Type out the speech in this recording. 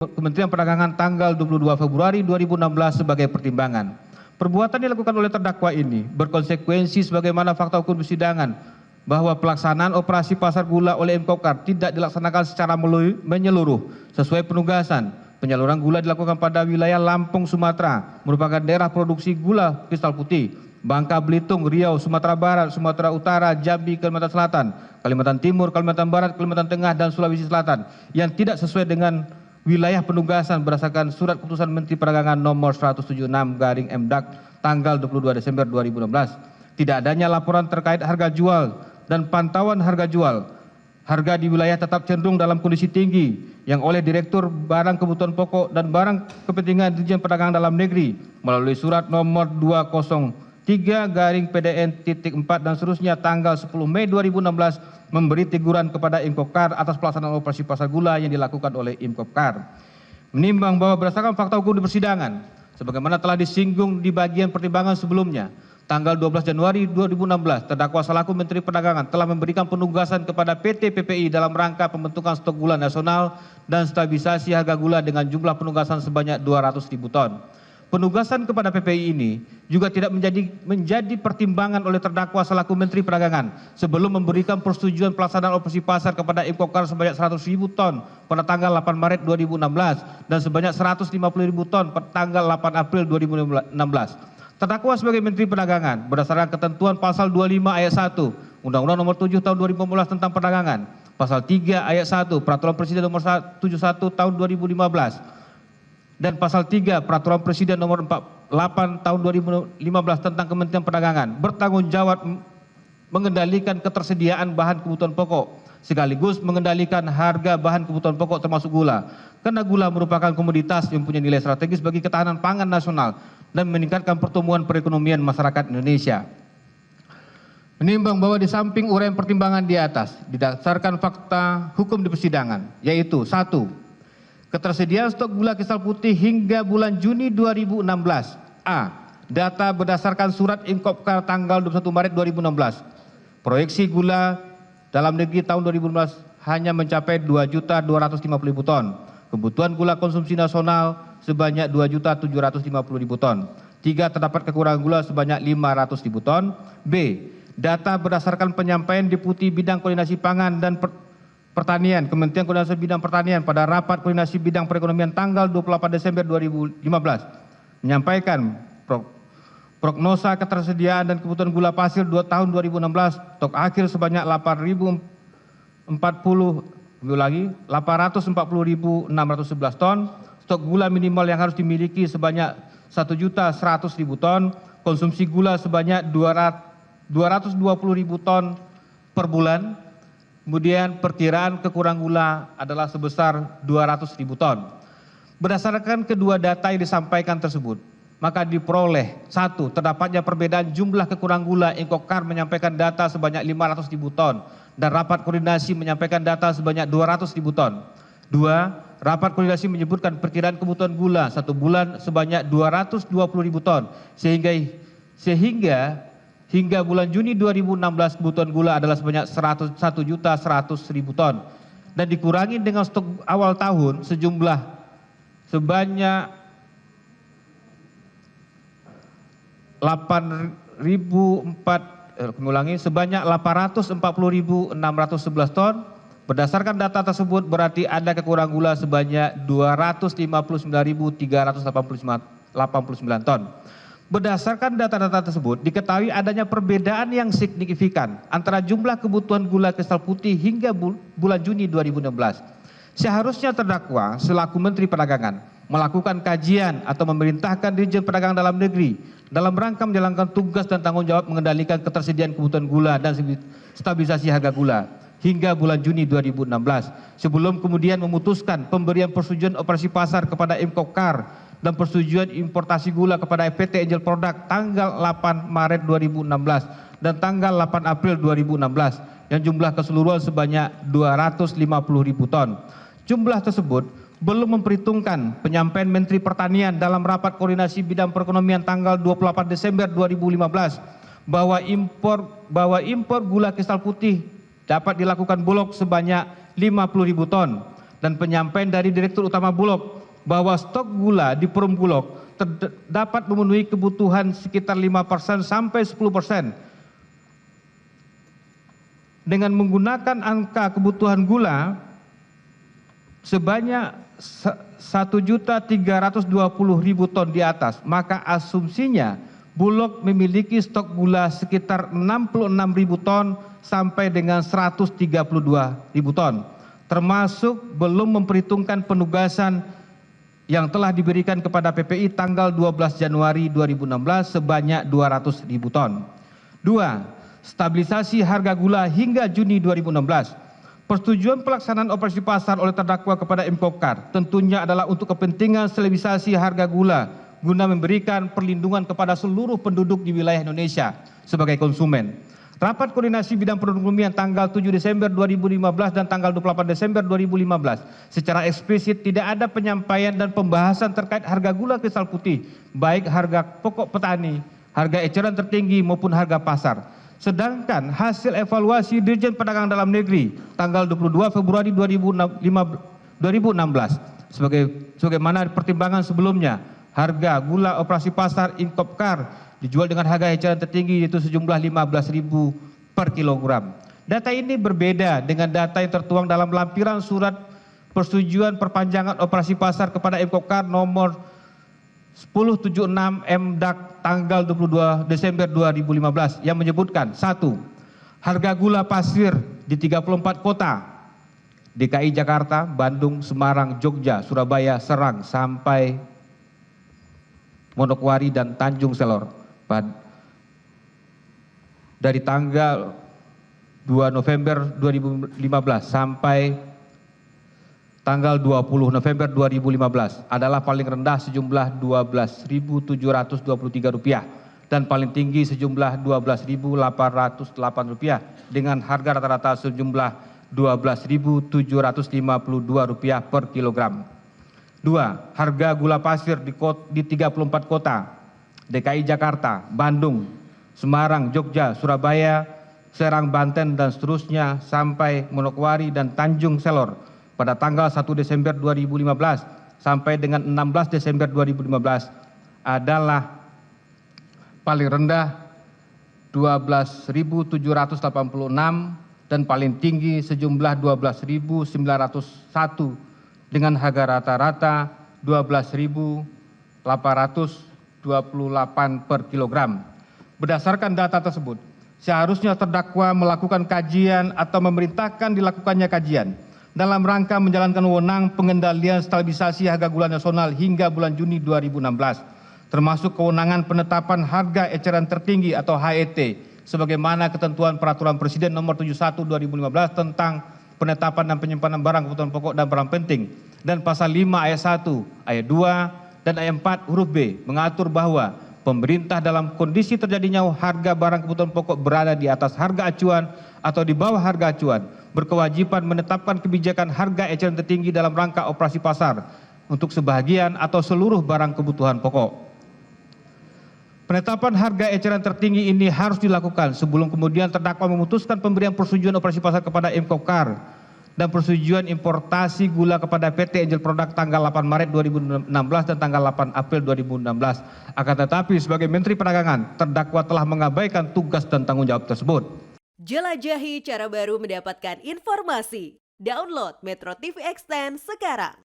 Kementerian Perdagangan tanggal 22 Februari 2016 sebagai pertimbangan. Perbuatan yang dilakukan oleh terdakwa ini berkonsekuensi sebagaimana fakta hukum persidangan bahwa pelaksanaan operasi pasar gula oleh Imkopkar tidak dilaksanakan secara menyeluruh sesuai penugasan. Penyaluran gula dilakukan pada wilayah Lampung, Sumatera, merupakan daerah produksi gula kristal putih. Bangka Belitung, Riau, Sumatera Barat, Sumatera Utara, Jambi, Kalimantan Selatan, Kalimantan Timur, Kalimantan Barat, Kalimantan Tengah, dan Sulawesi Selatan yang tidak sesuai dengan wilayah penugasan berdasarkan Surat Keputusan Menteri Perdagangan nomor 176/MDAK tanggal 22 Desember 2016. Tidak adanya laporan terkait harga jual dan pantauan harga jual. Harga di wilayah tetap cenderung dalam kondisi tinggi yang oleh Direktur Barang Kebutuhan Pokok dan Barang Kepentingan Dirjen Perdagangan Dalam Negeri melalui surat nomor 203/PDN-4 dan seterusnya tanggal 10 Mei 2016 memberi teguran kepada Imkopkar atas pelaksanaan operasi pasar gula yang dilakukan oleh Imkopkar. Menimbang bahwa berdasarkan fakta hukum di persidangan, sebagaimana telah disinggung di bagian pertimbangan sebelumnya, tanggal 12 Januari 2016, terdakwa selaku Menteri Perdagangan telah memberikan penugasan kepada PT PPI dalam rangka pembentukan stok gula nasional dan stabilisasi harga gula dengan jumlah penugasan sebanyak 200.000 ton. Penugasan kepada PPI ini juga tidak menjadi pertimbangan oleh terdakwa selaku Menteri Perdagangan sebelum memberikan persetujuan pelaksanaan operasi pasar kepada Imkopkar sebanyak 100.000 ton pada tanggal 8 Maret 2016 dan sebanyak 150.000 ton pada tanggal 8 April 2016. Terdakwa sebagai Menteri Perdagangan berdasarkan ketentuan pasal 25 ayat 1 Undang-Undang nomor 7 tahun 2015 tentang perdagangan, pasal 3 ayat 1 Peraturan Presiden nomor 71 tahun 2015 dan pasal 3 Peraturan Presiden nomor 48 tahun 2015 tentang Kementerian Perdagangan bertanggung jawab mengendalikan ketersediaan bahan kebutuhan pokok sekaligus mengendalikan harga bahan kebutuhan pokok termasuk gula. Karena gula merupakan komoditas yang punya nilai strategis bagi ketahanan pangan nasional dan meningkatkan pertumbuhan perekonomian masyarakat Indonesia. Menimbang bahwa di samping uraian pertimbangan di atas didasarkan fakta hukum di persidangan, yaitu 1. Ketersediaan stok gula kristal putih hingga bulan Juni 2016. A. Data berdasarkan surat Imkopkar tanggal 21 Maret 2016. Proyeksi gula dalam negeri tahun 2016 hanya mencapai 2.250.000 ton. Kebutuhan gula konsumsi nasional sebanyak 2.750.000 ton. 3. Terdapat kekurangan gula sebanyak 500.000 ton. B. Data berdasarkan penyampaian Deputi Bidang Koordinasi Pangan dan Pertanian, Kementerian Koordinasi Bidang Pertanian pada rapat koordinasi bidang perekonomian tanggal 28 Desember 2015 menyampaikan prognosa ketersediaan dan kebutuhan gula pasir tahun 2016 stok akhir sebanyak 840.611 ton, stok gula minimal yang harus dimiliki sebanyak 1.100.000 ton, konsumsi gula sebanyak 220.000 ton per bulan. Kemudian perkiraan kekurangan gula adalah sebesar 200.000 ton. Berdasarkan kedua data yang disampaikan tersebut, maka diperoleh 1. Terdapatnya perbedaan jumlah kekurangan gula. Imkopkar menyampaikan data sebanyak 500.000 ton dan rapat koordinasi menyampaikan data sebanyak 200.000 ton. 2. Rapat koordinasi menyebutkan perkiraan kebutuhan gula 1 bulan sebanyak 220.000 ton sehingga hingga bulan Juni 2016 kebutuhan gula adalah sebanyak 101.100.000 ton dan dikurangi dengan stok awal tahun sejumlah sebanyak 840.611 ton. Berdasarkan data tersebut berarti ada kekurangan gula sebanyak 259.389 ton. Berdasarkan data-data tersebut, diketahui adanya perbedaan yang signifikan antara jumlah kebutuhan gula kristal putih hingga bulan Juni 2016. Seharusnya terdakwa selaku Menteri Perdagangan melakukan kajian atau memerintahkan Dirjen Perdagangan Dalam Negeri dalam rangka menjalankan tugas dan tanggung jawab mengendalikan ketersediaan kebutuhan gula dan stabilisasi harga gula hingga bulan Juni 2016 sebelum kemudian memutuskan pemberian persetujuan operasi pasar kepada Imkopkar dan persetujuan importasi gula kepada PT Angel Product tanggal 8 Maret 2016 dan tanggal 8 April 2016 yang jumlah keseluruhan sebanyak 250.000 ton. Jumlah tersebut belum memperhitungkan penyampaian Menteri Pertanian dalam rapat koordinasi bidang perekonomian tanggal 28 Desember 2015 bahwa impor gula kristal putih dapat dilakukan bulog sebanyak 50.000 ton dan penyampaian dari Direktur Utama Bulog bahwa stok gula di Perum Bulog dapat memenuhi kebutuhan sekitar 5% sampai 10%. Dengan menggunakan angka kebutuhan gula sebanyak 1.320.000 ton di atas, maka asumsinya Bulog memiliki stok gula sekitar 66.000 ton sampai dengan 132.000 ton, termasuk belum memperhitungkan penugasan yang telah diberikan kepada PPI tanggal 12 Januari 2016 sebanyak 200.000 ton. 2. Stabilisasi harga gula hingga Juni 2016. Persetujuan pelaksanaan operasi pasar oleh terdakwa kepada Imkopkar tentunya adalah untuk kepentingan stabilisasi harga gula guna memberikan perlindungan kepada seluruh penduduk di wilayah Indonesia sebagai konsumen. Rapat koordinasi bidang perekonomian tanggal 7 Desember 2015 dan tanggal 28 Desember 2015 secara eksplisit tidak ada penyampaian dan pembahasan terkait harga gula kristal putih, baik harga pokok petani, harga eceran tertinggi maupun harga pasar. Sedangkan hasil evaluasi Dirjen Perdagangan Dalam Negeri tanggal 22 Februari 2016 sebagaimana pertimbangan sebelumnya, harga gula operasi pasar Imkopkar dijual dengan harga eceran tertinggi yaitu sejumlah 15.000 per kilogram. Data ini berbeda dengan data yang tertuang dalam lampiran surat persetujuan perpanjangan operasi pasar kepada Imkopkar nomor 1076 MDAK tanggal 22 Desember 2015 yang menyebutkan 1. Harga gula pasir di 34 kota DKI Jakarta, Bandung, Semarang, Jogja, Surabaya, Serang sampai Manokwari dan Tanjung Selor dari tanggal 2 November 2015 sampai tanggal 20 November 2015 adalah paling rendah sejumlah Rp12.723 dan paling tinggi sejumlah Rp12.808 dengan harga rata-rata sejumlah Rp12.752 per kilogram. 2. Harga gula pasir di 34 kota DKI Jakarta, Bandung, Semarang, Jogja, Surabaya, Serang, Banten, dan seterusnya sampai Manokwari dan Tanjung Selor pada tanggal 1 Desember 2015 sampai dengan 16 Desember 2015 adalah paling rendah 12.786 dan paling tinggi sejumlah 12.901 dengan harga rata-rata 12.828 per kilogram. Berdasarkan data tersebut, seharusnya terdakwa melakukan kajian atau memerintahkan dilakukannya kajian dalam rangka menjalankan wewenang pengendalian stabilisasi harga gula nasional hingga bulan Juni 2016, termasuk kewenangan penetapan harga eceran tertinggi atau HET, sebagaimana ketentuan Peraturan Presiden Nomor 71 2015 tentang penetapan dan penyimpanan barang kebutuhan pokok dan barang penting, dan Pasal 5 ayat 1, ayat 2, dan ayat 4 huruf B mengatur bahwa pemerintah dalam kondisi terjadinya harga barang kebutuhan pokok berada di atas harga acuan atau di bawah harga acuan berkewajiban menetapkan kebijakan harga eceran tertinggi dalam rangka operasi pasar untuk sebahagian atau seluruh barang kebutuhan pokok. Penetapan harga eceran tertinggi ini harus dilakukan sebelum kemudian terdakwa memutuskan pemberian persetujuan operasi pasar kepada Imkopkar dan persetujuan importasi gula kepada PT Angel Product tanggal 8 Maret 2016 dan tanggal 8 April 2016. Akan tetapi sebagai Menteri Perdagangan, terdakwa telah mengabaikan tugas dan tanggung jawab tersebut. Jelajahi cara baru mendapatkan informasi. Download Metro TV Extend sekarang.